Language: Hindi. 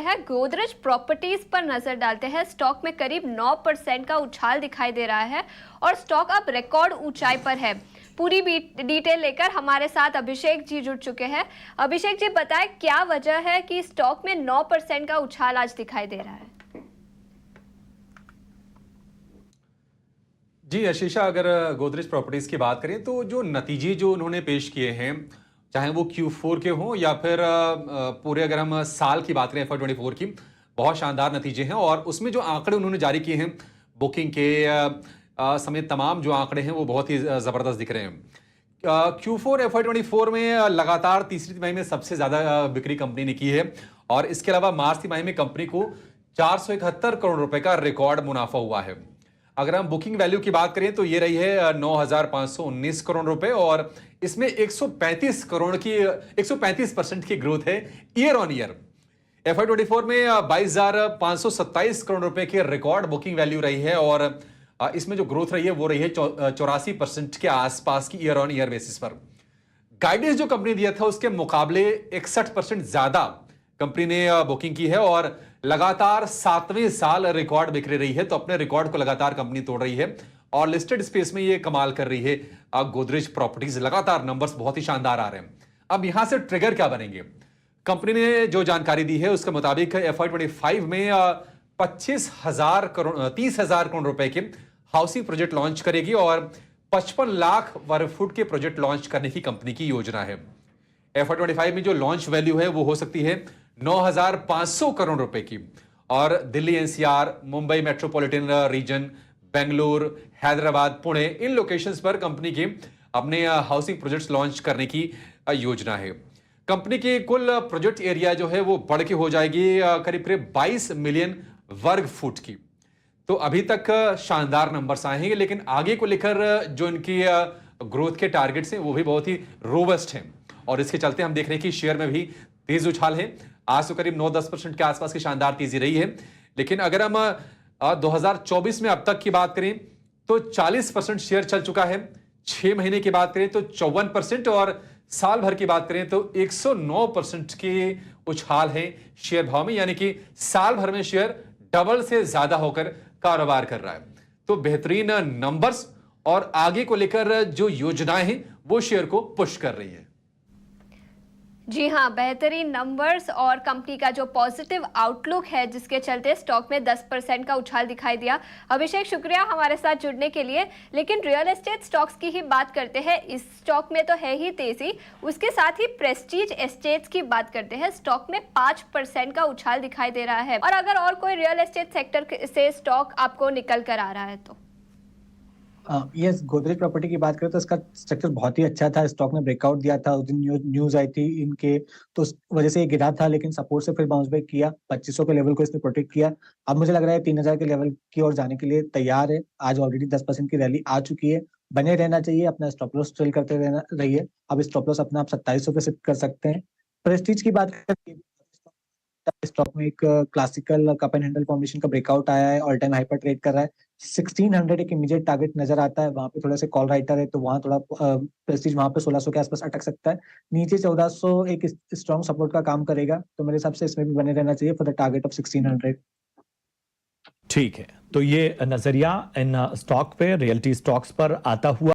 हैं गोदरेज प्रॉपर्टीज पर नजर डालते हैं। स्टॉक में करीब 9% का उछाल दिखाई दे रहा है और स्टॉक अब रिकॉर्ड ऊंचाई पर है। पूरी डिटेल लेकर हमारे साथ अभिषेक जी जुड़ चुके हैं। अभिषेक जी, बताएं क्या वजह है कि स्टॉक में 9% का उछाल आज दिखाई दे रहा है? जी आशीषा, अगर गोदरेज प्रॉपर्टीज की बात करें तो जो नतीजे जो उन्होंने पेश किए हैं, चाहे वो Q4 के हों या फिर पूरे अगर हम साल की बात करें FY24 की, बहुत शानदार नतीजे हैं। और उसमें जो आंकड़े उन्होंने जारी किए हैं बुकिंग के समेत तमाम जो आंकड़े हैं वो बहुत ही ज़बरदस्त दिख रहे हैं। Q4 FY24 में लगातार तीसरी तिमाही में सबसे ज़्यादा बिक्री कंपनी ने की है और इसके अलावा मार्च तिमाही में कंपनी को 471 करोड़ रुपए का रिकॉर्ड मुनाफा हुआ है। अगर हम बुकिंग वैल्यू की बात करें तो ये रही है 9,519 करोड़ रुपए और इसमें 135% की ग्रोथ है ईयर ऑन ईयर। FY24 में 22,527 करोड़ रुपए की रिकॉर्ड बुकिंग वैल्यू रही है और इसमें जो ग्रोथ रही है वो रही है 84% के आसपास की ईयर ऑन ईयर बेसिस पर। गाइडेंस जो कंपनी दिया था उसके मुकाबले 61% ज्यादा कंपनी ने बुकिंग की है और लगातार 7वें साल रिकॉर्ड बिक्री रही है। तो अपने रिकॉर्ड को लगातार कंपनी तोड़ रही है और लिस्टेड स्पेस में ये कमाल कर रही है। गोदरेज प्रॉपर्टीज लगातार नंबर्स बहुत ही शानदार आ रहे हैं। अब यहां से ट्रिगर क्या बनेंगे? कंपनी ने जो जानकारी दी है उसके मुताबिक FY25 में 30,000 करोड़ रुपए के हाउसिंग प्रोजेक्ट लॉन्च करेगी और 55 लाख वर्ग फुट के प्रोजेक्ट लॉन्च करने की कंपनी की योजना है। FY25 में जो लॉन्च वैल्यू है वो हो सकती है 9,500 करोड़ रुपए की और Delhi NCR, Mumbai metropolitan region, Bengaluru, Hyderabad, Pune, इन लोकेशंस पर कंपनी के अपने हाउसिंग प्रोजेक्ट्स लॉन्च करने की योजना है। कंपनी की कुल प्रोजेक्ट एरिया जो है वो बढ़ के हो जाएगी करीब करीब 22 मिलियन वर्ग फुट की। तो अभी तक शानदार नंबर्स आए हैं, लेकिन आगे को लेकर जो इनकी ग्रोथ के टारगेट्स हैं वो भी बहुत ही रोबस्ट हैं और इसके चलते हम देख रहे हैं कि शेयर में भी तेज उछाल है। आज तो करीब 9-10% के आसपास की शानदार तेजी रही है, लेकिन अगर हम 2024 में अब तक की बात करें तो 40% शेयर चल चुका है। 6 महीने की बात करें तो 54% और साल भर की बात करें तो 109% के उछाल है शेयर भाव में, यानी कि साल भर में शेयर डबल से ज्यादा होकर कारोबार कर रहा है। तो बेहतरीन नंबर्स और आगे को लेकर जो योजनाएं हैं वो शेयर को पुश कर रही है। जी हाँ, बेहतरीन नंबर्स और कंपनी का जो पॉजिटिव आउटलुक है जिसके चलते स्टॉक में 10% का उछाल दिखाई दिया। अभिषेक, शुक्रिया हमारे साथ जुड़ने के लिए। लेकिन रियल एस्टेट स्टॉक्स की ही बात करते हैं। इस स्टॉक में तो है ही तेजी, उसके साथ ही प्रेस्टीज एस्टेट्स की बात करते हैं। स्टॉक में 5% का उछाल दिखाई दे रहा है। और अगर और कोई रियल एस्टेट सेक्टर से स्टॉक आपको निकल कर आ रहा है तो यस, गोदरेज प्रॉपर्टी की बात करें तो इसका स्ट्रक्चर बहुत ही अच्छा था। स्टॉक ने ब्रेकआउट दिया था, उस दिन न्यूज आई थी इनके, तो उस वजह से ये गिरा था, लेकिन सपोर्ट से फिर बाउंस बैक किया। 2500 के लेवल को इसने प्रोटेक्ट किया। अब मुझे लग रहा है 3000 के लेवल की ओर जाने के लिए तैयार है। आज ऑलरेडी 10% की रैली आ चुकी है। बने रहना चाहिए, अपना स्टॉप लॉस ट्रेल करते रहना रहिए। अब स्टॉप लॉस अपना आप 2700 पे सेट कर सकते हैं। प्रेस्टीज की बात करें, स्टॉक में एक classical cup and handle formation का ब्रेकआउट आया है, ऑल टाइम हाई पर ट्रेड कर रहा है। 1600 एक इमीडिएट टारगेट नजर आता है, वहां पे थोड़ा सा कॉल राइटर है तो वहां थोड़ा प्रेस्टीज वहां पे 1600 के आसपास अटक सकता है। नीचे 1400 एक स्ट्रॉन्ग सपोर्ट का काम करेगा, तो मेरे हिसाब से इसमें भी बने रहना चाहिए फॉर द टारगेट ऑफ 1600। ठीक है, तो ये नजरिया इन स्टॉक पे, रियल्टी स्टॉक्स पर आता हुआ